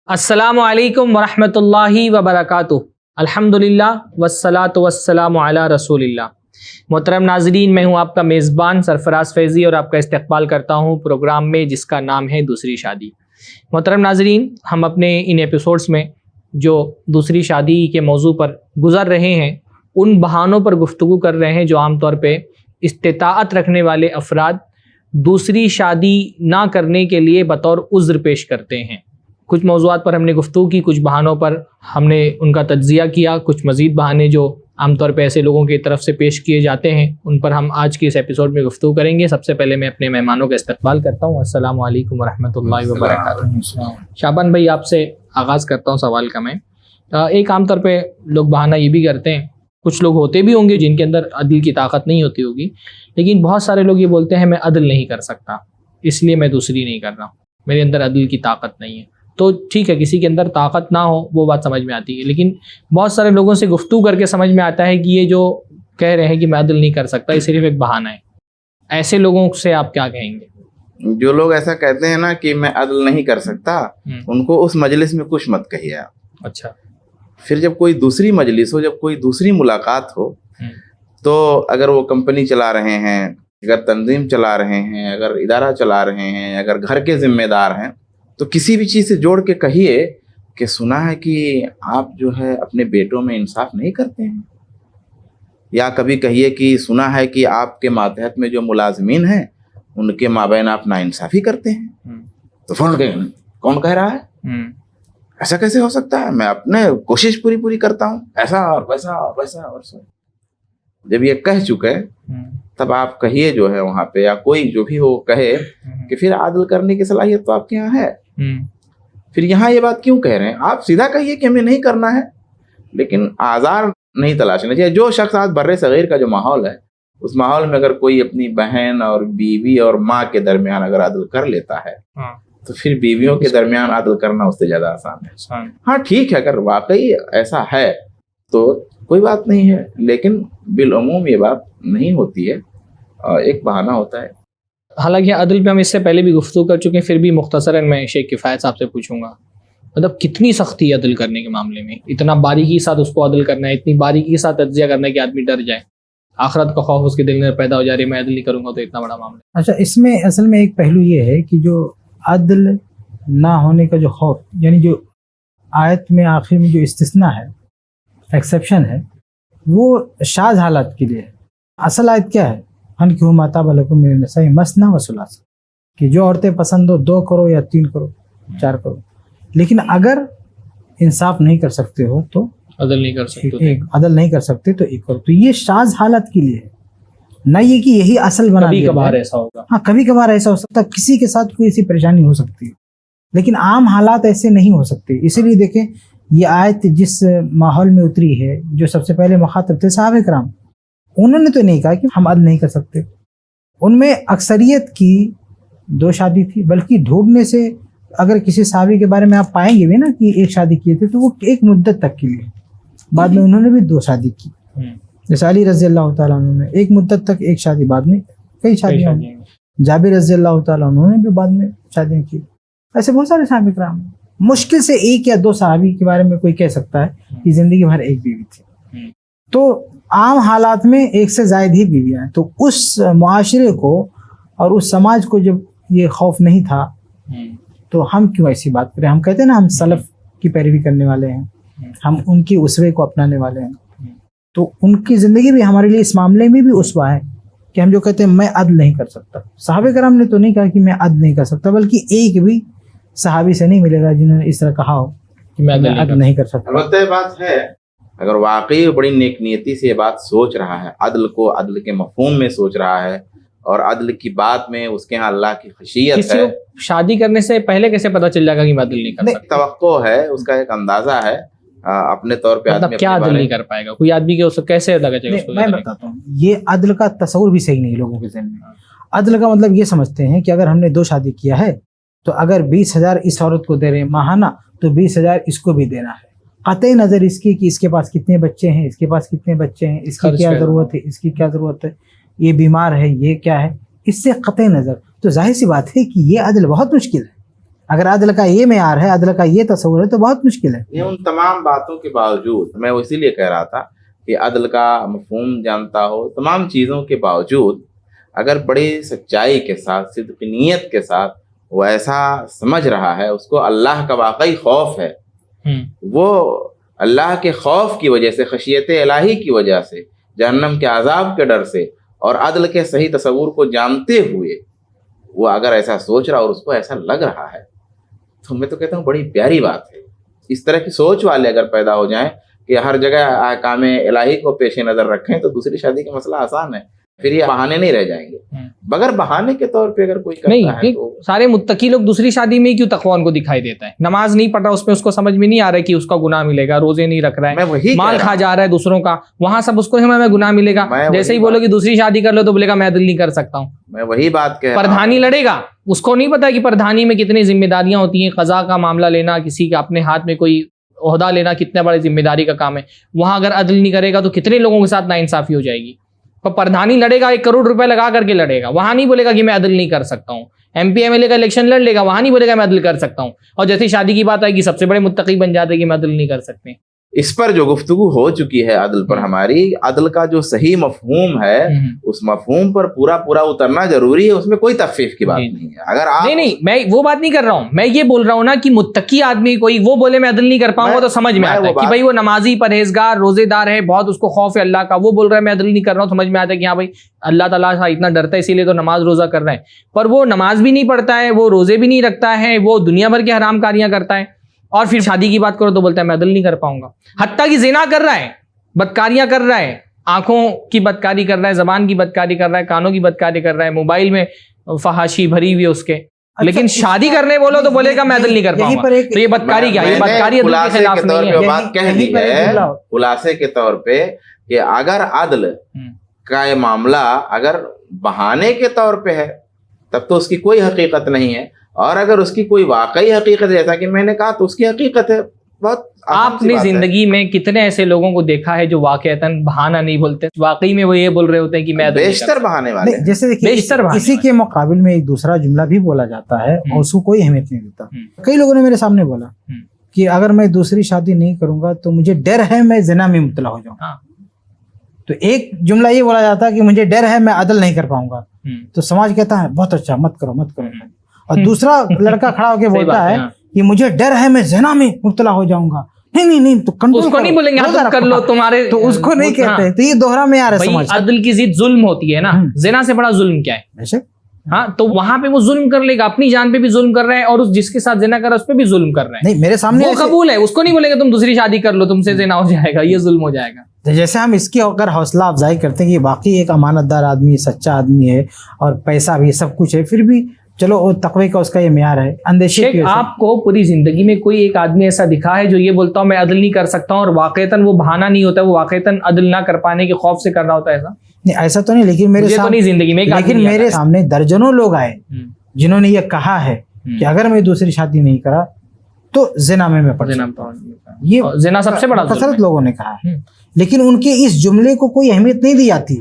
السلام علیکم ورحمۃ اللہ وبرکاتہ۔ الحمدللہ والصلاۃ والسلام علی رسول اللہ۔ محترم ناظرین، میں ہوں آپ کا میزبان سرفراز فیضی اور آپ کا استقبال کرتا ہوں پروگرام میں جس کا نام ہے دوسری شادی۔ محترم ناظرین، ہم اپنے ان ایپیسوڈز میں جو دوسری شادی کے موضوع پر گزر رہے ہیں ان بہانوں پر گفتگو کر رہے ہیں جو عام طور پہ استطاعت رکھنے والے افراد دوسری شادی نہ کرنے کے لیے بطور عذر پیش کرتے ہیں۔ کچھ موضوعات پر ہم نے گفتگو کی، کچھ بہانوں پر ہم نے ان کا تجزیہ کیا، کچھ مزید بہانے جو عام طور پہ ایسے لوگوں کی طرف سے پیش کیے جاتے ہیں ان پر ہم آج کے اس ایپیسوڈ میں گفتگو کریں گے۔ سب سے پہلے میں اپنے مہمانوں کا استقبال کرتا ہوں۔ السلام علیکم ورحمۃ اللہ وبرکاتہ۔ شعبان بھائی، آپ سے آغاز کرتا ہوں سوال کا۔ میں ایک عام طور پہ لوگ بہانہ یہ بھی کرتے ہیں، کچھ لوگ ہوتے بھی ہوں گے جن کے اندر عدل کی طاقت نہیں ہوتی ہوگی، لیکن بہت سارے لوگ یہ بولتے ہیں میں عدل نہیں کر سکتا اس لیے میں دوسری نہیں کر رہا ہوں، میرے اندر عدل کی طاقت نہیں ہے۔ تو ٹھیک ہے، کسی کے اندر طاقت نہ ہو وہ بات سمجھ میں آتی ہے، لیکن بہت سارے لوگوں سے گفتگو کر کے سمجھ میں آتا ہے کہ یہ جو کہہ رہے ہیں کہ میں عدل نہیں کر سکتا یہ صرف ایک بہانہ ہے۔ ایسے لوگوں سے آپ کیا کہیں گے؟ جو لوگ ایسا کہتے ہیں نا کہ میں عدل نہیں کر سکتا، ان کو اس مجلس میں کچھ مت کہیے آپ۔ اچھا، پھر جب کوئی دوسری مجلس ہو، جب کوئی دوسری ملاقات ہو، تو اگر وہ کمپنی چلا رہے ہیں، اگر تنظیم چلا رہے ہیں، اگر ادارہ چلا رہے ہیں، اگر گھر کے ذمہ دار ہیں، تو کسی بھی چیز سے جوڑ کے کہیے کہ سنا ہے کہ آپ جو ہے اپنے بیٹوں میں انصاف نہیں کرتے ہیں، یا کبھی کہیے کہ سنا ہے کہ آپ کے ماتحت میں جو ملازمین ہیں ان کے مابین آپ ناانصافی کرتے ہیں۔ تو کون کہہ رہا ہے؟ ایسا کیسے ہو سکتا ہے؟ میں اپنے کوشش پوری کرتا ہوں، ایسا اور ویسا اور ویسا اور ویسا۔ جب یہ کہہ چکے تب آپ کہیے جو ہے وہاں پہ، یا کوئی جو بھی ہو کہے کہ پھر عدل کرنے کی صلاحیت تو آپ کے یہاں ہے، پھر یہاں یہ بات کیوں کہہ رہے ہیں؟ آپ سیدھا کہیے کہ ہمیں نہیں کرنا ہے، لیکن آزار نہیں تلاشنا چاہیے۔ جو شخص آج بر صغیر کا جو ماحول ہے اس ماحول میں اگر کوئی اپنی بہن اور بیوی اور ماں کے درمیان اگر عدل کر لیتا ہے تو پھر بیویوں کے درمیان عدل کرنا اس سے زیادہ آسان ہے۔ ہاں ٹھیک ہے، اگر واقعی ایسا ہے تو کوئی بات نہیں ہے، لیکن بالعموم یہ بات نہیں ہوتی ہے، ایک بہانہ ہوتا ہے۔ حالانکہ عدل پہ ہم اس سے پہلے بھی گفتگو کر چکے ہیں، پھر بھی مختصراً میں شیخ کفایت صاحب سے پوچھوں گا، مطلب کتنی سختی ہے عدل کرنے کے معاملے میں؟ اتنا باریکی کے ساتھ اس کو عدل کرنا ہے، اتنی باریکی کے ساتھ تجزیہ کرنا ہے کہ آدمی ڈر جائے، آخرت کا خوف اس کے دل میں پیدا ہو جائے، میں عدل نہیں کروں گا تو اتنا بڑا معاملہ۔ اچھا، اس میں اصل میں ایک پہلو یہ ہے کہ جو عدل نہ ہونے کا جو خوف، یعنی جو آیت میں آخر میں جو استثناء ہے، ایکسیپشن ہے، وہ شاذ حالات کے لیے ہے۔ اصل آیت کیا ہے؟ فَانكِحُوا مَا طَابَ لَكُم مِّنَ النِّسَاءِ مَثْنَىٰ وَثُلَاثَ، کہ جو عورتیں پسند ہو 2 کرو یا 3 کرو 4 کرو، لیکن اگر انصاف نہیں کر سکتے ہو تو عدل نہیں کر سکتے، عدل نہیں کر سکتے تو 1 کرو۔ تو یہ شاذ حالت کے لیے ہے، نہ یہ کہ یہی اصل بنا دیا ہے۔ کبھی کبھار ایسا ہوگا، ہاں کبھی کبھار ایسا ہو سکتا ہے، کسی کے ساتھ کوئی ایسی پریشانی ہو سکتی ہے، لیکن عام حالات ایسے نہیں ہو سکتے۔ اسی لیے دیکھیں، یہ آیت جس ماحول میں اتری ہے، جو سب سے پہلے مخاطب تھے صحابہ کرام، انہوں نے تو نہیں کہا کہ ہم عدل نہیں کر سکتے۔ ان میں اکثریت کی 2 شادی تھی، بلکہ ڈھونڈنے سے اگر کسی صحابی کے بارے میں آپ پائیں گے بھی نا کہ 1 شادی کیے تھے تو وہ ایک مدت تک کے لیے، بعد میں انہوں نے بھی 2 شادی کی۔ جیسے علی رضی اللہ تعالیٰ عنہ نے ایک مدت تک 1 شادی، بعد میں کئی شادیاں۔ جابر رضی اللہ تعالیٰ عنہ نے بھی بعد میں شادیاں کی۔ ایسے بہت سارے صحابہ کرام، مشکل سے 1 یا 2 صحابی کے بارے میں کوئی کہہ سکتا ہے کہ زندگی بھر 1 بیوی تھی۔ تو عام حالات میں 1 سے زائد ہی بیویاں ہیں۔ تو اس معاشرے کو اور اس سماج کو جب یہ خوف نہیں تھا تو ہم کیوں ایسی بات کریں؟ ہم کہتے ہیں نا ہم سلف کی پیروی کرنے والے ہیں، ہم ان کی اسوے کو اپنانے والے ہیں، تو ان کی زندگی بھی ہمارے لیے اس معاملے میں بھی اسوہ ہے کہ ہم جو کہتے ہیں میں عدل نہیں کر سکتا۔ صحابہ کرام نے تو نہیں کہا کہ میں عدل نہیں کر سکتا، بلکہ ایک بھی صحابی سے نہیں ملے گا جنہوں نے اس طرح کہا ہو کہ میں عدل نہیں کر سکتا۔ البتہ یہ بات ہے، اگر واقعی بڑی نیک نیتی سے یہ بات سوچ رہا ہے، عدل کو عدل کے مفہوم میں سوچ رہا ہے، اور عدل کی بات میں اس کے ہاں اللہ کی خشیت ہے، شادی کرنے سے پہلے کیسے پتا چل جائے گا کہ میں عدل نہیں کر سکتا؟ توقع ہے، اس کا ایک اندازہ ہے اپنے طور پہ۔ مطلب کیا عدل نہیں کر پائے گا کوئی آدمی؟ کہ کیسے لگا چاہیے اس کو؟ میں بتاتا ہوں، یہ عدل کا تصور بھی صحیح نہیں لوگوں کے ذہن میں۔ عدل کا مطلب یہ سمجھتے ہیں کہ اگر ہم نے 2 شادی کیا ہے تو اگر 20,000 اس عورت کو دے رہے ہیں ماہانہ تو 20,000 اس کو بھی دینا ہے، قطع نظر اس کی کہ اس کے پاس کتنے بچے ہیں، اس کے پاس کتنے بچے ہیں، اس کی کیا ضرورت ہے، اس کی کیا ضرورت ہے، یہ بیمار ہے، یہ کیا ہے، اس سے قطع نظر۔ تو ظاہر سی بات ہے کہ یہ عدل بہت مشکل ہے، اگر عدل کا یہ معیار ہے, عدل کا یہ تصور ہے, تو بہت مشکل ہے. یہ ان تمام باتوں کے باوجود, میں اسی لیے کہہ رہا تھا کہ عدل کا مفہوم جانتا ہو, تمام چیزوں کے باوجود اگر بڑی سچائی کے ساتھ, صدق نیت کے ساتھ وہ ایسا سمجھ رہا ہے, اس کو اللہ کا واقعی خوف ہے, وہ اللہ کے خوف کی وجہ سے, خشیت الہی کی وجہ سے, جہنم کے عذاب کے ڈر سے اور عدل کے صحیح تصور کو جانتے ہوئے وہ اگر ایسا سوچ رہا اور اس کو ایسا لگ رہا ہے, تو میں تو کہتا ہوں بڑی پیاری بات ہے. اس طرح کی سوچ والے اگر پیدا ہو جائیں کہ ہر جگہ احکام الہی کو پیش نظر رکھیں, تو دوسری شادی کا مسئلہ آسان ہے. پھر یہ بہانے نہیں رہ جائیں گے. بغیر بہانے کے طور پہ اگر کوئی کرتا ہے تو سارے متقی لوگ دوسری شادی میں کیوں تقوی ان کو دکھائی دیتا ہے؟ نماز نہیں پڑھ رہا, اس میں اس کو سمجھ میں نہیں آ رہا ہے کہ اس کا گناہ ملے گا. روزے نہیں رکھ رہا ہے, مال کھا جا رہا ہے دوسروں کا, وہاں سب اس کو ہمیں گناہ ملے گا. جیسے ہی بولو کہ دوسری شادی کر لو تو بولے گا میں عدل نہیں کر سکتا ہوں. میں وہی بات کہہ رہا ہوں. پردھانی لڑے گا, اس کو نہیں پتا کہ پردھانی میں کتنی ذمہ داریاں ہوتی ہیں. قضا کا معاملہ لینا, کسی کے اپنے ہاتھ میں کوئی عہدہ لینا کتنے بڑے ذمہ داری کا کام ہے. وہاں اگر عدل نہیں کرے گا تو کتنے لوگوں کے ساتھ ناانصافی ہو جائے گی. پردھانی لڑے گا, 1 کروڑ روپے لگا کر کے لڑے گا, وہاں نہیں بولے گا کہ میں عدل نہیں کر سکتا ہوں. M P M L A کا الیکشن لڑ لے گا, وہاں نہیں بولے گا میں عدل کر سکتا ہوں. اور جیسے شادی کی بات آئے گی سب سے بڑے متقی بن جاتے کہ میں عدل نہیں کر سکتے. اس پر جو گفتگو ہو چکی ہے عدل پر ہماری, عدل کا جو صحیح مفہوم ہے اس مفہوم پر پورا اترنا ضروری ہے. اس میں کوئی تخفیف کی بات نہیں ہے. اگر آپ نہیں, میں وہ بات نہیں کر رہا ہوں, میں یہ بول رہا ہوں نا کہ متقی آدمی کوئی وہ بولے میں عدل نہیں کر پاؤں گا تو سمجھ میں آتا ہے کہ بھائی وہ نمازی, پرہیزگار, روزے دار ہے, بہت اس کو خوف ہے اللہ کا, وہ بول رہا ہے میں عدل نہیں کر رہا ہوں, سمجھ میں آتا ہے کہ ہاں بھائی اللہ تعالیٰ سے اتنا ڈرتا ہے اسی لیے تو نماز روزہ کر رہا ہے. پر وہ نماز بھی نہیں پڑھتا ہے, وہ روزے بھی نہیں رکھتا ہے, وہ دنیا بھر کے حرام کاریاں کرتا ہے, اور پھر شادی کی بات کرو تو بولتا ہے میں عدل نہیں کر پاؤں گا. حتیٰ کہ زنا کر رہا ہے, بدکاریاں کر رہا ہے, آنکھوں کی بدکاری کر رہا ہے, زبان کی بدکاری کر رہا ہے, کانوں کی بدکاری کر رہا ہے, موبائل میں فحاشی بھری ہوئی ہے اس کے, لیکن شادی کرنے بولو تو بولے گا میں عدل نہیں کر پاؤں گا. تو یہ بدکاری کیا, یہ بدکاری عدل کے خلاف نہیں ہے. بات کہہ دی ہے خلاصے کے طور پہ کہ اگر عدل کا یہ معاملہ اگر بہانے کے طور پہ ہے تب تو اس کی کوئی حقیقت نہیں ہے, اور اگر اس کی کوئی واقعی حقیقت ہے جیسا کہ میں نے کہا تو اس کی حقیقت ہے. بہت آپ نے زندگی میں کتنے ایسے لوگوں کو دیکھا ہے جو واقعتاً بہانہ نہیں بولتے, واقعی میں وہ یہ بول رہے ہوتے ہیں کہ میں بیشتر بہانے والے. جیسے اسی کے مقابل میں ایک دوسرا جملہ بھی بولا جاتا ہے اور اس کو کوئی اہمیت نہیں دیتا. کئی لوگوں نے میرے سامنے بولا کہ اگر میں دوسری شادی نہیں کروں گا تو مجھے ڈر ہے میں زنا میں مبتلا ہو جاؤں. تو ایک جملہ یہ بولا جاتا ہے کہ مجھے ڈر ہے میں عدل نہیں کر پاؤں گا, تو سماج کہتا ہے بہت اچھا, مت کرو. اور دوسرا لڑکا کھڑا ہو کے بولتا ہے کہ مجھے ڈر ہے میں زنا میں مبتلا ہو جاؤں گا. نہیں تو اس کو نہیں بولیں گے کر لو تمہارے, تو اس کو نہیں کہتے. تو یہ دوہرا معیار ہے سماج. عدل کی ضد ظلم ہوتی ہے نا, زنا سے بڑا ظلم کیا ہے؟ ہاں, تو وہاں پہ وہ ظلم کر لے گا, اپنی جان پہ بھی ظلم کر رہا ہے اور اس جس کے ساتھ زنا کر رہا ہے اس پہ بھی ظلم کر رہا ہے. نہیں, میرے سامنے وہ قبول ہے, اس کو نہیں بولیں گے تم دوسری شادی کر لو تم سے زنا ہو جائے گا, یہ ظلم ہو جائے گا. جیسے ہم اس کی اگر حوصلہ افزائی کرتے ہیں کہ باقی ایک امانت دار آدمی, سچا آدمی ہے اور پیسہ بھی سب کچھ ہے, پھر بھی چلو تقوی کا اس کا یہ معیار ہے. اندیشے کی آپ کو پوری زندگی میں کوئی ایک آدمی ایسا دکھا ہے جو یہ بولتا ہوں میں عدل نہیں کر سکتا ہوں اور واقعتاً وہ بہانہ نہیں ہوتا ہے, وہ واقعتاً عدل نہ کر پانے کے خوف سے کر رہا ہوتا ہے؟ ایسا نہیں, ایسا تو نہیں, لیکن میرے سامنے درجنوں لوگ آئے جنہوں نے یہ کہا ہے کہ اگر میں دوسری شادی نہیں کرا تو زنا میں پڑ جاتا ہوں. یہ زنا سب سے بڑا کثرت لوگوں نے کہا ہے, لیکن ان کے اس جملے کو کوئی اہمیت نہیں دی جاتی,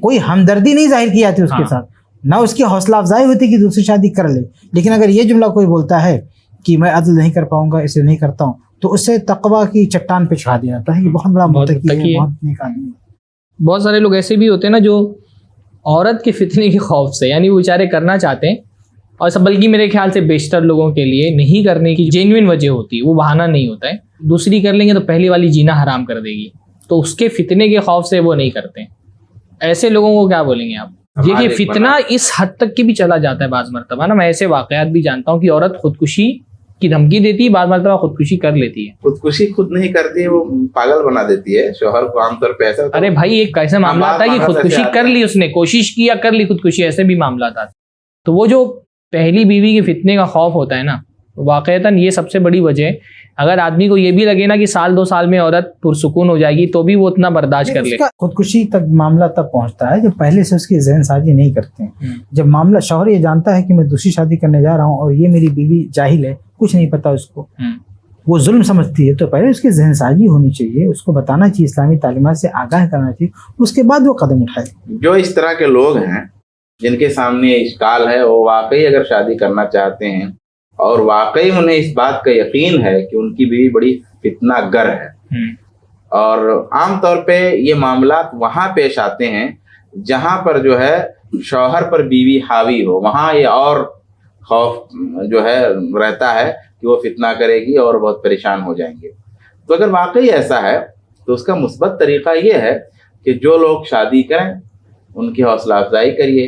کوئی ہمدردی نہیں ظاہر کی جاتی اس کے ساتھ, نہ اس کی حوصلہ افزائی ہوتی کہ دوسری شادی کر لے. لیکن اگر یہ جملہ کوئی بولتا ہے کہ میں عدل نہیں کر پاؤں گا اس لیے نہیں کرتا ہوں, تو اس سے تقویٰ کی چٹان پہ چڑھا دیا جاتا ہے کہ بہت بڑا متقی ہے, بہت نیک آدمی ہے. بہت سارے لوگ ایسے بھی ہوتے ہیں نا جو عورت کے فتنے کے خوف سے, یعنی وہ بیچارے کرنا چاہتے ہیں اور سب, بلکہ میرے خیال سے بیشتر لوگوں کے لیے نہیں کرنے کی جینوئن وجہ ہوتی ہے, وہ بہانہ نہیں ہوتا ہے. دوسری کر لیں گے تو پہلی والی جینا حرام کر دے گی, تو اس کے فتنے کے خوف سے وہ نہیں کرتے. ایسے لوگوں کو کیا بولیں گے آپ؟ یہ فتنہ اس حد تک کی بھی چلا جاتا ہے بعض مرتبہ نا, میں ایسے واقعات بھی جانتا ہوں کہ عورت خودکشی کی دھمکی دیتی ہے, بعض مرتبہ خودکشی کر لیتی ہے. خودکشی خود نہیں کرتی ہے, وہ پاگل بنا دیتی ہے شوہر کو عام طور پہ. ایسا ارے بھائی ایک ایسا معاملہ آتا ہے کہ خودکشی کر لی, اس نے کوشش کیا کر لی خودکشی, ایسے بھی معاملات آتے. تو وہ جو پہلی بیوی کے فتنے کا خوف ہوتا ہے نا, واقعتاً یہ سب سے بڑی وجہ ہے. اگر آدمی کو یہ بھی لگے نا کہ 2 سال میں عورت پرسکون ہو جائے گی تو بھی وہ اتنا برداشت کر لے. خودکشی تک معاملہ تب پہنچتا ہے جب پہلے سے اس کی ذہن سازی نہیں کرتے ہیں. جب معاملہ شوہر یہ جانتا ہے کہ میں دوسری شادی کرنے جا رہا ہوں اور یہ میری بیوی جاہل ہے, کچھ نہیں پتا اس کو, وہ ظلم سمجھتی ہے, تو پہلے اس کی ذہن سازی ہونی چاہیے, اس کو بتانا چاہیے, اسلامی تعلیمات سے آگاہ کرنا چاہیے, اس کے بعد وہ قدم اٹھائے. جو اس طرح کے لوگ ہیں جن کے سامنے اشکال ہے, وہ واقعی اگر شادی کرنا چاہتے ہیں اور واقعی انہیں اس بات کا یقین ہے کہ ان کی بیوی بڑی فتنہ گر ہے، اور عام طور پہ یہ معاملات وہاں پیش آتے ہیں جہاں پر جو ہے شوہر پر بیوی حاوی ہو، وہاں یہ اور خوف جو ہے رہتا ہے کہ وہ فتنہ کرے گی اور بہت پریشان ہو جائیں گے۔ تو اگر واقعی ایسا ہے تو اس کا مثبت طریقہ یہ ہے کہ جو لوگ شادی کریں ان کی حوصلہ افزائی کریے،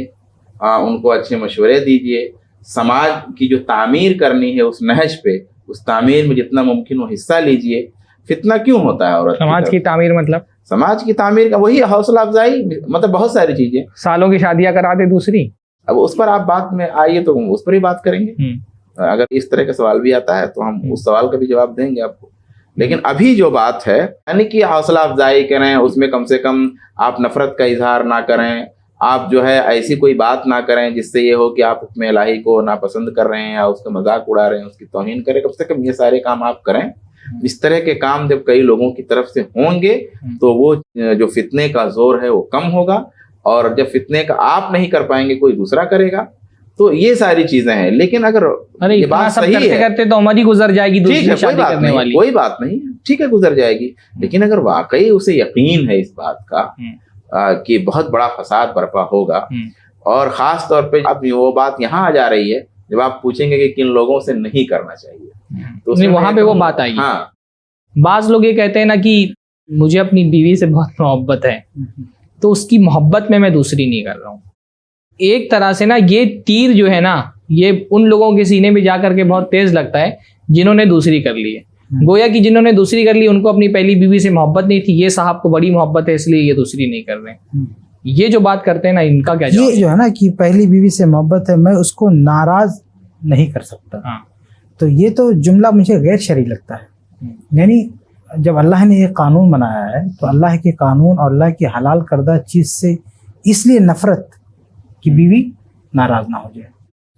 ان کو اچھے مشورے دیجیے، سماج کی جو تعمیر کرنی ہے اس نہج پہ، اس تعمیر میں جتنا ممکن وہ حصہ لیجیے۔ فتنہ کیوں ہوتا ہے عورت؟ سماج کی تعمیر مطلب سماج کی تعمیر کا وہی حوصلہ افزائی، مطلب بہت ساری چیزیں، سالوں کی شادیاں کرا دے دوسری، اب اس پر آپ بات میں آئیے تو اس پر ہی بات کریں گے۔ اگر اس طرح کا سوال بھی آتا ہے تو ہم اس سوال کا بھی جواب دیں گے آپ کو، لیکن ابھی جو بات ہے یعنی کہ حوصلہ افزائی کریں، اس میں کم سے کم آپ نفرت کا اظہار نہ کریں، آپ جو ہے ایسی کوئی بات نہ کریں جس سے یہ ہو کہ آپ حکم الہی کو ناپسند کر رہے ہیں یا اس کا مذاق اڑا رہے ہیں، اس کی توہین کریں، کم سے کم یہ سارے کام آپ کریں۔ اس طرح کے کام جب کئی لوگوں کی طرف سے ہوں گے تو وہ جو فتنے کا زور ہے وہ کم ہوگا، اور جب فتنے کا آپ نہیں کر پائیں گے کوئی دوسرا کرے گا، تو یہ ساری چیزیں ہیں۔ لیکن اگر یہ بات صحیح ہے کرتے تو عمر ہی گزر جائے گی دوسری شادی کرنے والی، کوئی بات نہیں، ٹھیک ہے گزر جائے گی، لیکن اگر واقعی اسے یقین ہے اس بات کا کہ بہت بڑا فساد برپا ہوگا، اور خاص طور پہ اب وہ بات یہاں آ جا رہی ہے جب آپ پوچھیں گے کہ کن لوگوں سے نہیں کرنا چاہیے، تو وہاں پہ وہ بات آئی۔ ہاں، بعض لوگ یہ کہتے ہیں نا کہ مجھے اپنی بیوی سے بہت محبت ہے تو اس کی محبت میں دوسری نہیں کر رہا ہوں۔ ایک طرح سے نا یہ تیر جو ہے نا یہ ان لوگوں کے سینے میں جا کر کے بہت تیز لگتا ہے جنہوں نے دوسری کر لی ہے، گویا کہ جنہوں نے دوسری کر لی ان کو اپنی پہلی بیوی سے محبت نہیں تھی، یہ صاحب کو بڑی محبت ہے اس لیے یہ دوسری نہیں کر رہے ہیں۔ یہ جو بات کرتے ہیں نا ان کا کیا جواب؟ یہ جو ہے نا کہ پہلی بیوی سے محبت ہے، میں اس کو ناراض نہیں کر سکتا، تو یہ تو جملہ مجھے غیر شرعی لگتا ہے۔ یعنی جب اللہ نے یہ قانون بنایا ہے تو اللہ کے قانون اور اللہ کی حلال کردہ چیز سے اس لیے نفرت کہ بیوی ناراض نہ ہو جائے،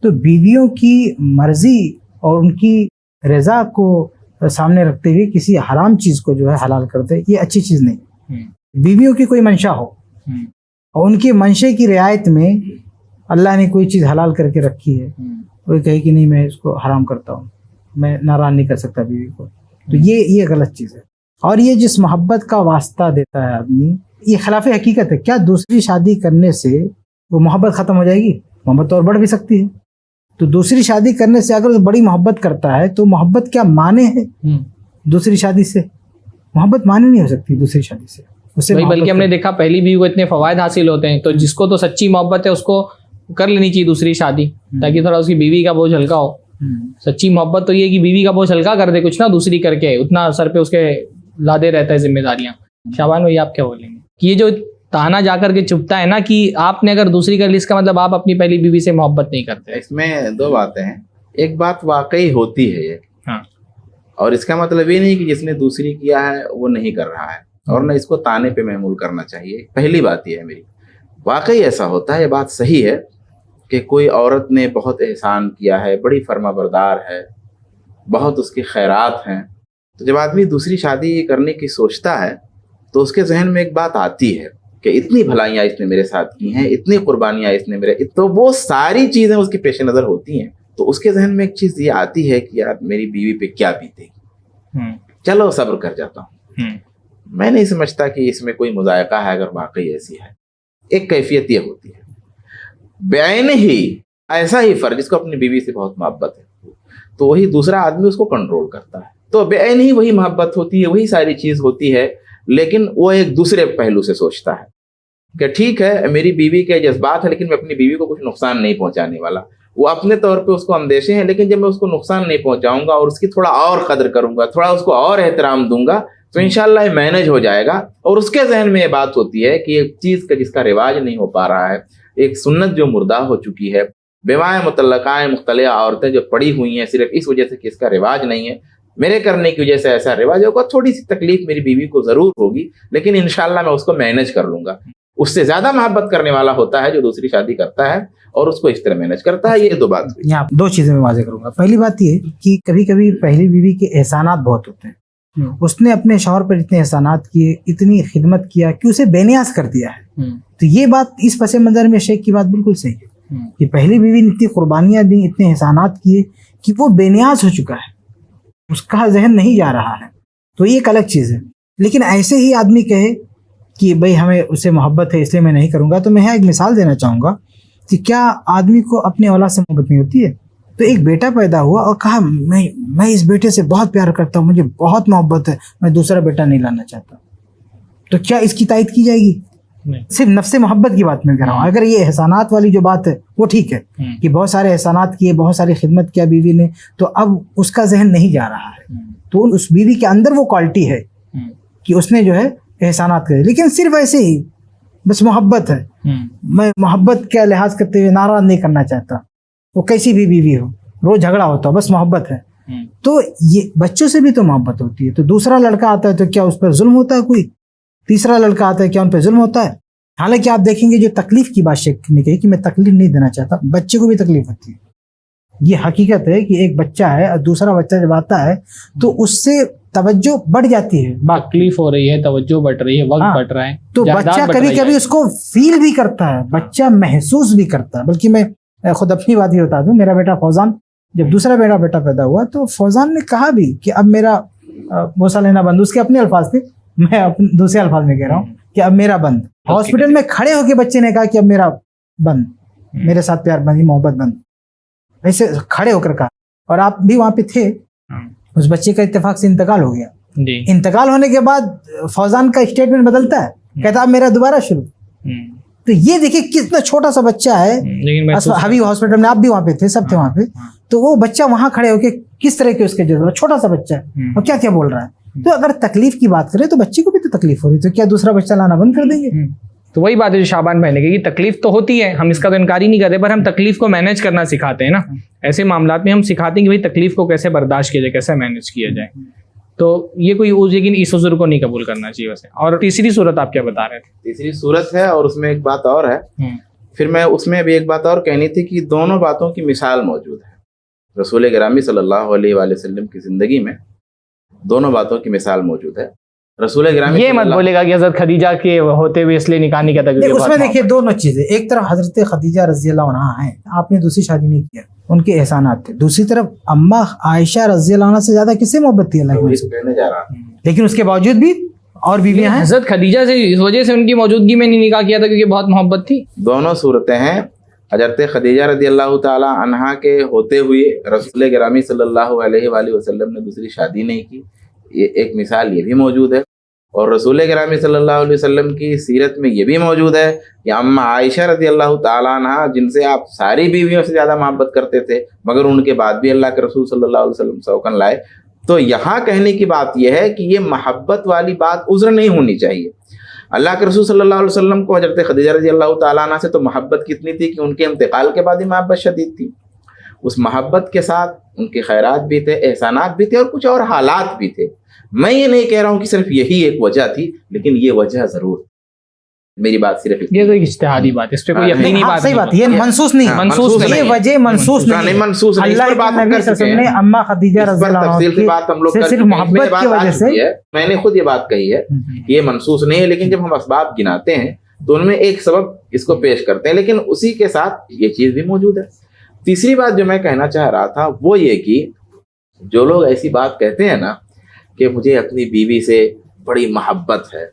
تو بیویوں کی مرضی اور ان کی رضا کو سامنے رکھتے ہوئے کسی حرام چیز کو جو ہے حلال کرتے، یہ اچھی چیز نہیں۔ بیویوں کی کوئی منشا ہو اور ان کی منشے کی رعایت میں اللہ نے کوئی چیز حلال کر کے رکھی ہے، وہ کہے کہ نہیں میں اس کو حرام کرتا ہوں، میں ناراض نہیں کر سکتا بیوی کو، تو یہ غلط چیز ہے۔ اور یہ جس محبت کا واسطہ دیتا ہے آدمی، یہ خلاف حقیقت ہے۔ کیا دوسری شادی کرنے سے وہ محبت ختم ہو جائے گی؟ محبت تو اور بڑھ بھی سکتی ہے۔ تو دوسری شادی کرنے سے اگر وہ بڑی محبت کرتا ہے تو محبت کیا معنی ہے؟ دوسری شادی سے محبت معنی نہیں ہو سکتی، دوسری شادی سے بلکہ ہم نے دیکھا پہلی بیوی کو اتنے فوائد حاصل ہوتے ہیں، تو جس کو تو سچی محبت ہے اس کو کر لینی چاہیے دوسری شادی، تاکہ تھوڑا اس کی بیوی کا بوجھ ہلکا ہو۔ سچی محبت تو یہ کہ بیوی کا بوجھ ہلکا کر دے کچھ نہ دوسری کر کے، اتنا سر پہ اس کے لادے رہتا ہے ذمہ داریاں۔ شعبان بھائی آپ کیا بولیں گے کہ یہ جو تانا جا کر کے چپتا ہے نا کہ آپ نے اگر دوسری کر لی اس کا مطلب آپ اپنی پہلی بیوی سے محبت نہیں کرتے؟ اس میں دو باتیں ہیں، ایک بات واقعی ہوتی ہے یہ، اور اس کا مطلب یہ نہیں کہ جس نے دوسری کیا ہے وہ نہیں کر رہا ہے، اور نہ اس کو تانے پہ محمول کرنا چاہیے۔ پہلی بات یہ ہے میری، واقعی ایسا ہوتا ہے، یہ بات صحیح ہے کہ کوئی عورت نے بہت احسان کیا ہے، بڑی فرما بردار ہے، بہت اس کی خیرات ہیں، تو جب آدمی دوسری شادی کرنے کی سوچتا ہے تو اس کے ذہن میں ایک بات آتی ہے کہ اتنی بھلائیاں اس نے میرے ساتھ کی ہیں، اتنی قربانیاں اس نے میرے، تو وہ ساری چیزیں اس کے پیش نظر ہوتی ہیں، تو اس کے ذہن میں ایک چیز یہ آتی ہے کہ یار میری بیوی پہ کیا بیتے گی، چلو صبر کر جاتا ہوں۔ میں نہیں سمجھتا کہ اس میں کوئی مذائقہ ہے اگر واقعی ایسی ہے۔ ایک کیفیت یہ ہوتی ہے بعین ہی ایسا ہی فرد جس کو اپنی بیوی سے بہت محبت ہے تو وہی دوسرا آدمی اس کو کنٹرول کرتا ہے، تو بعین ہی وہی محبت ہوتی ہے، وہی ساری چیز ہوتی ہے، لیکن وہ ایک دوسرے پہلو سے سوچتا ہے کہ ٹھیک ہے میری بیوی کے جذبات ہیں لیکن میں اپنی بیوی کو کچھ نقصان نہیں پہنچانے والا۔ وہ اپنے طور پہ اس کو اندیشے ہیں، لیکن جب میں اس کو نقصان نہیں پہنچاؤں گا اور اس کی تھوڑا اور قدر کروں گا، تھوڑا اس کو اور احترام دوں گا تو انشاءاللہ یہ مینج ہو جائے گا۔ اور اس کے ذہن میں یہ بات ہوتی ہے کہ ایک چیز کا جس کا رواج نہیں ہو پا رہا ہے، ایک سنت جو مردہ ہو چکی ہے، بیوائیں مطلقائیں مختلف عورتیں جو پڑی ہوئی ہیں صرف اس وجہ سے کہ اس کا رواج نہیں ہے، میرے کرنے کی وجہ سے ایسا رواج ہوگا، تھوڑی سی تکلیف میری بیوی کو ضرور ہوگی لیکن انشاءاللہ میں اس کو مینج کر لوں گا۔ اس سے زیادہ محبت کرنے والا ہوتا ہے جو دوسری شادی کرتا ہے اور اس کو اس طرح مینج کرتا ہے۔ یہ دو بات ہوئی۔ یہاں دو چیزیں میں واضح کروں گا۔ پہلی بات یہ کہ کبھی کبھی پہلی بیوی کے احسانات بہت ہوتے ہیں، اس نے اپنے شوہر پر اتنے احسانات کیے، اتنی خدمت کیا کہ اسے بے نیاز کر دیا ہے، تو یہ بات اس پس منظر میں شیخ کی بات بالکل صحیح ہے کہ پہلی بیوی نے اتنی قربانیاں دی، اتنے احسانات کیے کہ وہ بے نیاز ہو چکا ہے, اس کا ذہن نہیں جا رہا ہے, تو یہ ایک الگ چیز ہے. لیکن ایسے ہی آدمی کہے کہ بھئی ہمیں اس سے محبت ہے اس لیے میں نہیں کروں گا, تو میں یہاں ایک مثال دینا چاہوں گا کہ کیا آدمی کو اپنے اولاد سے محبت نہیں ہوتی ہے؟ تو ایک بیٹا پیدا ہوا اور کہا میں اس بیٹے سے بہت پیار کرتا ہوں, مجھے بہت محبت ہے, میں دوسرا بیٹا نہیں لانا چاہتا, تو کیا اس کی تائید کی جائے گی؟ صرف نفس محبت کی بات میں کر رہا ہوں. اگر یہ احسانات والی جو بات ہے وہ ٹھیک ہے کہ بہت سارے احسانات کیے, بہت ساری خدمت کیا بیوی نے, تو اب اس کا ذہن نہیں جا رہا ہے, تو اس بیوی کے اندر وہ کوالٹی ہے کہ اس نے جو ہے احسانات کرے, لیکن صرف ایسے ہی بس محبت ہے, میں محبت کا لحاظ کرتے ہوئے ناراض نہیں کرنا چاہتا, وہ کیسی بھی بیوی ہو, روز جھگڑا ہوتا ہو, بس محبت ہے. تو یہ بچوں سے بھی تو محبت ہوتی ہے. تو دوسرا لڑکا آتا ہے تو کیا اس پر ظلم ہوتا ہے کوئی؟ تیسرا لڑکا آتا ہے کیا ان پہ ظلم ہوتا ہے؟ حالانکہ آپ دیکھیں گے جو تکلیف کی بات شیخ نے کہی کہ میں تکلیف نہیں دینا چاہتا, بچے کو بھی تکلیف ہوتی ہے. یہ حقیقت ہے کہ ایک بچہ ہے اور دوسرا بچہ جب آتا ہے تو اس سے توجہ بڑھ جاتی ہے, تکلیف ہو رہی ہے, توجہ بڑھ رہی ہے, وقت بڑھ رہا ہے, تو بچہ کبھی کبھی اس کو فیل بھی کرتا ہے, بچہ محسوس بھی کرتا ہے. بلکہ میں خود اپنی بات ہی بتا دوں, میرا بیٹا فوزان جب دوسرا بیٹا پیدا ہوا تو فوزان نے کہا بھی کہ اب میرا بوسہ لینا بند, اس کے اپنے الفاظ تھے, میں دوسرے الفاظ میں کہہ رہا ہوں کہ اب میرا بند. ہاسپٹل میں کھڑے ہو کے بچے نے کہا کہ اب میرا بند, میرے ساتھ پیار بند, محبت بند, ایسے کھڑے ہو کر کہا. اور آپ بھی وہاں پہ تھے. اس بچے کا اتفاق سے انتقال ہو گیا. انتقال ہونے کے بعد فوزان کا اسٹیٹمنٹ بدلتا ہے, کہتا اب میرا دوبارہ شروع. تو یہ دیکھیں کتنا چھوٹا سا بچہ ہے, حبیب ہاسپٹل میں آپ بھی وہاں پہ تھے, سب تھے وہاں پہ, تو وہ بچہ وہاں کھڑے ہو کے کس طرح کے اس کے جذبات, چھوٹا سا بچہ ہے اور کیا کیا بول رہا ہے. تو اگر تکلیف کی بات کریں تو بچے کو بھی تو تکلیف ہو رہی, تو کیا دوسرا بچہ لانا بند کر دیں گے؟ تو وہی بات ہے جو شعبان بھائی نے کہی, تکلیف تو ہوتی ہے, ہم اس کا تو انکار ہی نہیں کرتے, پر ہم تکلیف کو مینیج کرنا سکھاتے ہیں نا. ایسے معاملات میں ہم سکھاتے ہیں کہ بھائی تکلیف کو کیسے برداشت کیا جائے, کیسے مینیج کیا جائے. تو یہ کوئی لیکن اس عذر کو نہیں قبول کرنا چاہیے ویسے. اور تیسری صورت آپ کیا بتا رہے تھے؟ تیسری صورت ہے, اور اس میں ایک بات اور ہے, پھر میں اس میں بھی ایک بات اور کہنی تھی کہ دونوں باتوں کی مثال موجود ہے. رسول گرامی صلی اللہ علیہ وآلہ وسلم کی زندگی میں دونوں باتوں کی مثال موجود ہے. رسول گرامی یہ مت بولے گا کہ حضرت خدیجہ کے ہوتے ہوئے اس لیے نکاح نہیں کرتا کیونکہ اس میں دیکھیے دونوں چیزیں, ایک طرف حضرت خدیجہ رضی اللہ عنہا ہیں, آپ نے دوسری شادی نہیں کیا, ان کے احسانات تھے. دوسری طرف اماں عائشہ رضی اللہ عنہا سے زیادہ کس سے محبت تھی اللہ کی, کہنے جا رہا ہوں. لیکن اس کے باوجود بھی اور بیویاں ہیں. حضرت خدیجہ سے اس وجہ سے ان کی موجودگی میں نہیں نکاح کیا تھا کیونکہ بہت محبت تھی. دونوں صورتیں ہیں. حضرت خدیجہ رضی اللہ تعالی عنہا کے ہوتے ہوئے رسول گرامی صلی اللہ علیہ وآلہ وسلم نے دوسری شادی نہیں کی, یہ ایک مثال یہ بھی موجود ہے. اور رسول گرامی صلی اللہ علیہ وسلم کی سیرت میں یہ بھی موجود ہے کہ اماں عائشہ رضی اللہ تعالیٰ عنہا, جن سے آپ ساری بیویوں سے زیادہ محبت کرتے تھے, مگر ان کے بعد بھی اللہ کے رسول صلی اللہ علیہ وسلم سوکن لائے. تو یہاں کہنے کی بات یہ ہے کہ یہ محبت والی بات عذر نہیں ہونی چاہیے. اللہ کے رسول صلی اللہ علیہ وسلم کو حضرت خدیجہ رضی اللہ تعالیٰ عنہ سے تو محبت کتنی تھی کہ ان کے انتقال کے بعد ہی محبت شدید تھی. اس محبت کے ساتھ ان کے خیرات بھی تھے, احسانات بھی تھے, اور کچھ اور حالات بھی تھے. میں یہ نہیں کہہ رہا ہوں کہ صرف یہی ایک وجہ تھی, لیکن یہ وجہ ضرور. میری بات صرف یہ تو ایک اجتہادی بات, اس پہ کوئی یقینی بات صحیح بات, یہ منسوس نہیں, یہ وجہ منسوس نہیں. اللہ کے نبی صلی اللہ علیہ وسلم نے اماں خدیجہ رضی اللہ عنہا تفصیل سے بات ہم لوگ صرف محبت کی وجہ سے, میں نے خود یہ بات کہی ہے کہ یہ منسوس نہیں ہے, لیکن جب ہم اسباب گناتے ہیں تو ان میں ایک سبب اس کو پیش کرتے ہیں, لیکن اسی کے ساتھ یہ چیز بھی موجود ہے. تیسری بات جو میں کہنا چاہ رہا تھا وہ یہ کہ جو لوگ ایسی بات کہتے ہیں نا کہ مجھے اپنی بیوی سے بڑی محبت ہے,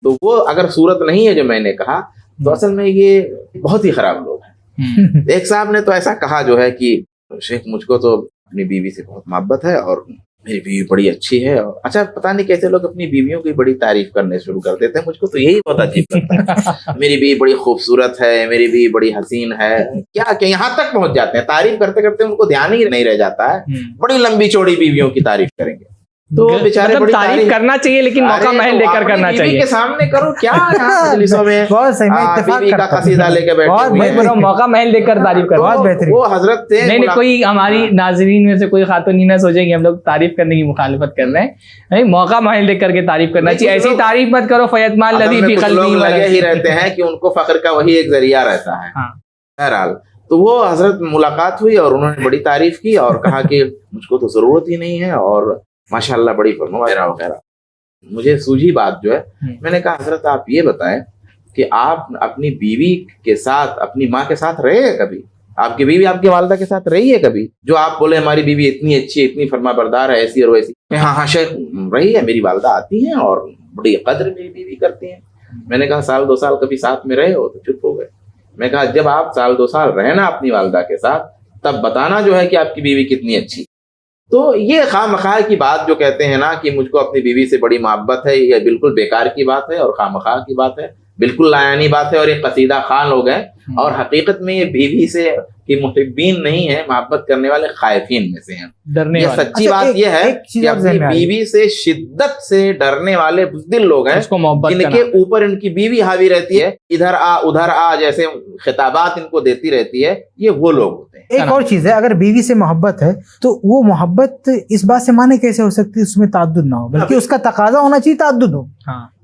تو وہ اگر صورت نہیں ہے جو میں نے کہا, تو اصل میں یہ بہت ہی خراب لوگ ہیں. ایک صاحب نے تو ایسا کہا جو ہے کہ شیخ مجھ کو تو اپنی بیوی سے بہت محبت ہے اور میری بیوی بڑی اچھی ہے. اور اچھا پتہ نہیں کیسے لوگ اپنی بیویوں کی بڑی تعریف کرنے شروع کر دیتے ہیں, مجھ کو تو یہی بہت عجیب لگتا ہے. میری بیوی بڑی خوبصورت ہے, میری بیوی بڑی حسین ہے, کیا کہ یہاں تک پہنچ جاتے ہیں. تعریف کرتے کرتے ان کو دھیان ہی نہیں رہ جاتا ہے, بڑی لمبی چوڑی بیویوں کی تعریف کریں گے. تو بیچارے بڑی تعریف کرنا چاہیے لیکن موقع محل لے کر کرنا چاہیے. کے سامنے کرو کیا مجلسوں میں بہت صحیح, میں اتفاق کا قصیدہ لے کے بیٹھے, موقع محل لے کر تعریف کرو. بہت بہترین. وہ حضرت تھے. نہیں کوئی ہماری ناظرین میں سے کوئی خاتون ہی نہ سوچے کہ ہم لوگ تعریف کرنے کی مخالفت کر رہے ہیں. موقع محل لے کر کے تعریف کرنا چاہیے, ایسی تعریف مت کرو فیتمان لذی فی قلبی. لگے ہی رہتے ہیں کہ ان کو فخر کا وہی ایک ذریعہ رہتا ہے. بہرحال تو وہ حضرت ملاقات ہوئی اور انہوں نے بڑی تعریف کی اور کہا کہ مجھ کو تو ضرورت ہی نہیں ہے اور ماشاءاللہ بڑی فرما وغیرہ وغیرہ. مجھے سوجھی بات جو ہے, میں نے کہا حضرت آپ یہ بتائیں کہ آپ اپنی بیوی کے ساتھ, اپنی ماں کے ساتھ رہے ہیں کبھی؟ آپ کی بیوی آپ کی والدہ کے ساتھ رہی ہے کبھی؟ جو آپ بولے ہماری بیوی اتنی اچھی ہے, اتنی فرما بردار ہے, ایسی اور ویسی. ہاں شیخ رہی ہے, میری والدہ آتی ہیں اور بڑی قدر میری بیوی کرتی ہیں. میں نے کہا سال 2 سال کبھی ساتھ میں رہے ہو؟ تو چپ ہو گئے. میں کہا جب آپ سال 2 سال رہے نا اپنی والدہ کے ساتھ, تب بتانا جو ہے کہ آپ کی بیوی کتنی اچھی. تو یہ خواہ مخواہ کی بات جو کہتے ہیں نا کہ مجھ کو اپنی بیوی سے بڑی محبت ہے, یہ بالکل بیکار کی بات ہے اور خواہ مخواہ کی بات ہے, بالکل لایانی بات ہے, اور یہ قصیدہ خوان لوگ ہیں. اور حقیقت میں یہ بیوی سے کی محبین نہیں ہے, محبت کرنے والے خائفین میں سے ہیں, ڈرنے والے. سچی بات یہ ہے کہ اپنی بیوی سے شدت سے ڈرنے والے بزدل لوگ ہیں جن کے اوپر ان کی بیوی حاوی رہتی ہے, ادھر آ ادھر آ جیسے خطابات ان کو دیتی رہتی ہے, یہ وہ لوگ ہوتے ہیں. ایک اور چیز ہے, اگر بیوی سے محبت ہے تو وہ محبت اس بات سے مانے کیسے ہو سکتی ہے اس میں تعدد نہ ہو, بلکہ اس کا تقاضا ہونا چاہیے تعدد ہو.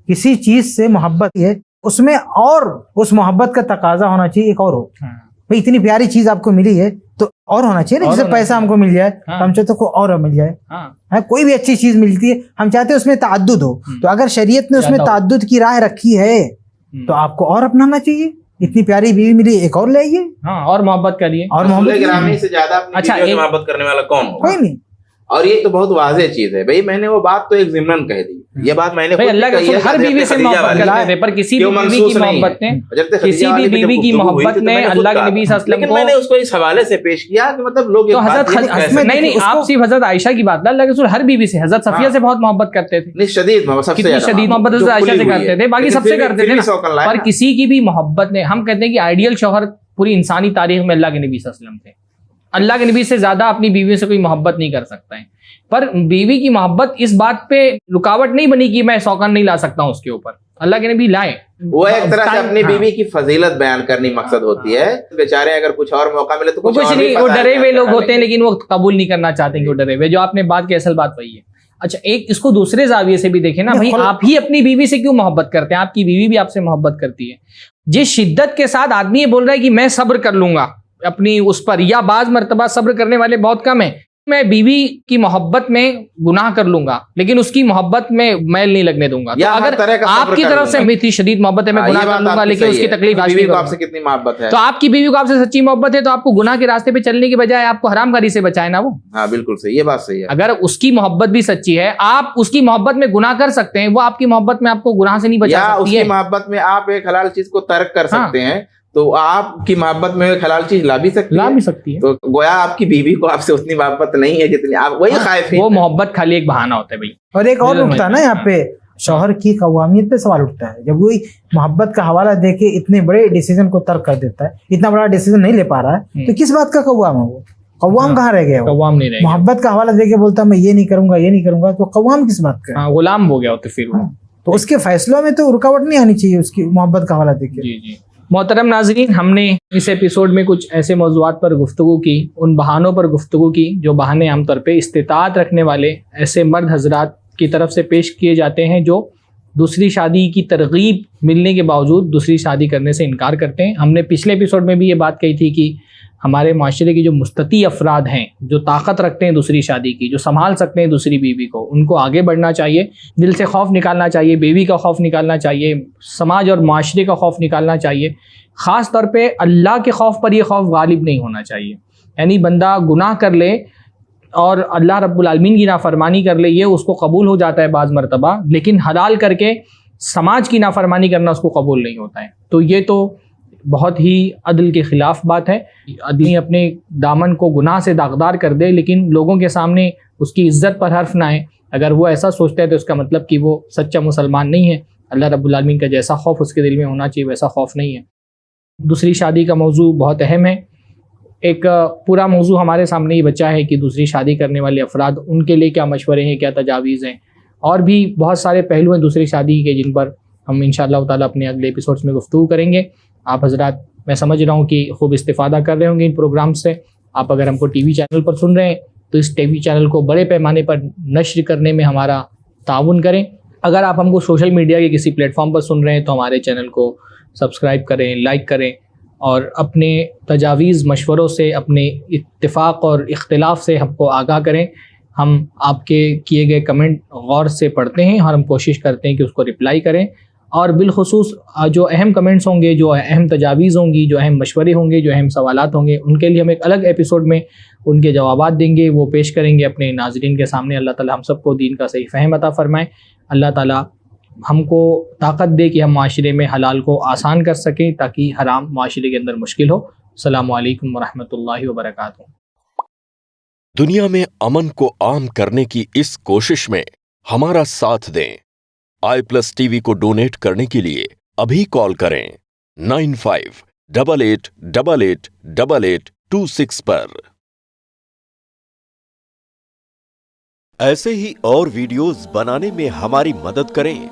کسی چیز سے محبت ہے اس میں اور اس محبت کا تقاضا ہونا چاہیے ایک اور ہو. بھئی اتنی پیاری چیز آپ کو ملی ہے تو اور ہونا چاہیے نا, جیسے پیسہ ہم کو مل جائے تو ہم چاہتے کو اور مل جائے. کوئی بھی اچھی چیز ملتی ہے ہم چاہتے ہیں اس میں تعدد ہو, تو اگر شریعت نے اس میں تعدد کی راہ رکھی ہے تو آپ کو اور اپنانا چاہیے. اتنی پیاری بیوی ملی, ایک اور لے آئیے اور محبت کریے. اور محبت گرامی سے زیادہ محبت کرنے والا کون ہو؟ کوئی نہیں. اور یہ تو بہت واضح چیز ہے بھائی, میں نے وہ بات تو ایک ضمن کہہ دی, یہ بات میں نے اللہ کے ہر بیوی سے محبت کرتے تھے, پر کسی بھی بیوی کی محبت نے کسی بھی بیوی کی محبت نے اللہ کے نبی صلی اللہ علیہ وسلم کو, میں نے اس کو اس حوالے سے پیش کیا کہ مطلب لوگ تو حضرت نہیں آپ صرف حضرت عائشہ کی بات, اللہ کے رسول ہر بیوی سے, حضرت صفیہ سے بہت محبت کرتے تھے, شدید محبت حضرت عائشہ سے کرتے تھے, باقی سب سے کرتے تھے, پر کسی کی بھی محبت نے, ہم کہتے ہیں کہ آئیڈیل شوہر پوری انسانی تاریخ میں اللہ کے نبی صلی اللہ علیہ وسلم تھے. اللہ کے نبی سے زیادہ اپنی بیویوں سے کوئی محبت نہیں کر سکتا ہے, پر بیوی کی محبت اس بات پہ رکاوٹ نہیں بنی کہ میں سوگن نہیں لا سکتا ہوں اس کے اوپر, اللہ کے نبی لائے. وہ ایک طرح سے اپنی بیوی کی فضیلت بیان کرنی مقصد ہوتی ہے. بیچارے اگر کچھ اور موقع ملے تو کچھ نہیں, وہ ڈرے ہوئے لوگ ہوتے ہیں لیکن وہ قبول نہیں کرنا چاہتے کہ وہ ڈرے ہوئے, جو آپ نے بات کی اصل بات وہی ہے. اچھا ایک اس کو دوسرے زاویے سے بھی دیکھیں نا, بھائی آپ ہی اپنی بیوی سے کیوں محبت کرتے ہیں, آپ کی بیوی بھی آپ سے محبت کرتی ہے. جس شدت کے ساتھ آدمی یہ بول رہا ہے کہ میں صبر کر لوں گا اپنی اس پر, یا بعض مرتبہ صبر کرنے والے بہت کم ہیں, میں بیوی کی محبت میں گناہ کر لوں گا لیکن اس کی محبت میں میل نہیں لگنے دوں گا. تو اگر آپ کی طرف سے میری شدید محبت ہے, میں گناہ کر لوں گا لیکن اس کی تکلیف آپ سے کتنی محبت ہے, تو آپ کی بیوی کو آپ سے سچی محبت ہے تو آپ کو گناہ کے راستے پہ چلنے کے بجائے آپ کو حرام کاری سے بچائے نا وہ. ہاں بالکل صحیح, یہ بات صحیح ہے. اگر اس کی محبت بھی سچی ہے, آپ اس کی محبت میں گناہ کر سکتے ہیں, وہ آپ کی محبت میں آپ کو گناہ سے نہیں بچا سکتی ہے. اس کی محبت میں آپ ایک حلال چیز کو ترک کر سکتے ہیں, تو آپ کی محبت میں ایک حلال چیز لا بھی سکتی ہے. تو گویا آپ کی بیوی کو آپ سے اتنی محبت نہیں ہے جتنی آپ, وہی خائف ہیں. وہ محبت خالی ایک بہانہ ہوتا ہے بھائی. اور ایک اور نقطہ نا یہاں پہ شوہر کی قوامیت پہ سوال اٹھتا ہے, جب کوئی محبت کا حوالہ دے کے اتنے بڑے ڈیسیزن کو ترک کر دیتا ہے, اتنا بڑا ڈیسیزن نہیں لے پا رہا ہے, تو کس بات کا قوام ہے وہ؟ قوام کہاں رہ گیا؟ قوام نہیں رہ گیا. محبت کا حوالہ دے کے بولتا میں یہ نہیں کروں گا یہ نہیں کروں گا, تو قوام کس بات کا؟ غلام ہو گیا ہوتا پھر. تو اس کے فیصلوں میں تو رکاوٹ نہیں آنی چاہیے اس کی محبت کا حوالہ دے کے. جی جی محترم ناظرین, ہم نے اس ایپیسوڈ میں کچھ ایسے موضوعات پر گفتگو کی, ان بہانوں پر گفتگو کی جو بہانے عام طور پہ استطاعت رکھنے والے ایسے مرد حضرات کی طرف سے پیش کیے جاتے ہیں جو دوسری شادی کی ترغیب ملنے کے باوجود دوسری شادی کرنے سے انکار کرتے ہیں. ہم نے پچھلے ایپیسوڈ میں بھی یہ بات کہی تھی کہ ہمارے معاشرے کے جو مستطیع افراد ہیں, جو طاقت رکھتے ہیں دوسری شادی کی, جو سنبھال سکتے ہیں دوسری بیوی کو, ان کو آگے بڑھنا چاہیے, دل سے خوف نکالنا چاہیے, بیوی کا خوف نکالنا چاہیے, سماج اور معاشرے کا خوف نکالنا چاہیے. خاص طور پہ اللہ کے خوف پر یہ خوف غالب نہیں ہونا چاہیے. یعنی بندہ گناہ کر لے اور اللہ رب العالمین کی نافرمانی کر لے, یہ اس کو قبول ہو جاتا ہے بعض مرتبہ, لیکن حلال کر کے سماج کی نافرمانی کرنا اس کو قبول نہیں ہوتا ہے. تو یہ تو بہت ہی عدل کے خلاف بات ہے. آدمی اپنے دامن کو گناہ سے داغدار کر دے لیکن لوگوں کے سامنے اس کی عزت پر حرف نہ آئے. اگر وہ ایسا سوچتا ہے تو اس کا مطلب کہ وہ سچا مسلمان نہیں ہے. اللہ رب العالمین کا جیسا خوف اس کے دل میں ہونا چاہیے ویسا خوف نہیں ہے. دوسری شادی کا موضوع بہت اہم ہے. ایک پورا موضوع ہمارے سامنے ہی بچا ہے کہ دوسری شادی کرنے والے افراد, ان کے لیے کیا مشورے ہیں, کیا تجاویز ہیں, اور بھی بہت سارے پہلو ہیں دوسری شادی کے جن پر ہم انشاءاللہ تعالیٰ اپنے اگلے ایپیسوڈز میں گفتگو کریں گے. آپ حضرات میں سمجھ رہا ہوں کہ خوب استفادہ کر رہے ہوں گے ان پروگرام سے. آپ اگر ہم کو ٹی وی چینل پر سن رہے ہیں تو اس ٹی وی چینل کو بڑے پیمانے پر نشر کرنے میں ہمارا تعاون کریں. اگر آپ ہم کو سوشل میڈیا کے کسی پلیٹ فارم پر سن رہے ہیں تو ہمارے چینل کو سبسکرائب کریں, لائک کریں, اور اپنے تجاویز مشوروں سے, اپنے اتفاق اور اختلاف سے ہم کو آگاہ کریں. ہم آپ کے کیے گئے کمنٹ غور سے پڑھتے ہیں اور ہم کوشش کرتے ہیں کہ اس کو رپلائی کریں. اور بالخصوص جو اہم کمنٹس ہوں گے، جو اہم تجاویز ہوں گی، جو اہم مشورے ہوں گے، جو اہم سوالات ہوں گے، ان کے لیے ہم ایک الگ ایپیسوڈ میں ان کے جوابات دیں گے، وہ پیش کریں گے اپنے ناظرین کے سامنے۔ اللہ تعالی ہم سب کو دین کا صحیح فہم عطا فرمائے۔ اللہ تعالی ہم کو طاقت دے کہ ہم معاشرے میں حلال کو آسان کر سکیں تاکہ حرام معاشرے کے اندر مشکل ہو۔ السلام علیکم ورحمۃ اللہ وبرکاتہ۔ دنیا میں امن کو عام کرنے کی اس کوشش میں ہمارا ساتھ دیں۔ i+TV کو ڈونیٹ کرنے کے لیے ابھی کال کریں 9588888826 پر۔ ایسے ہی اور ویڈیوز بنانے میں ہماری مدد کریں۔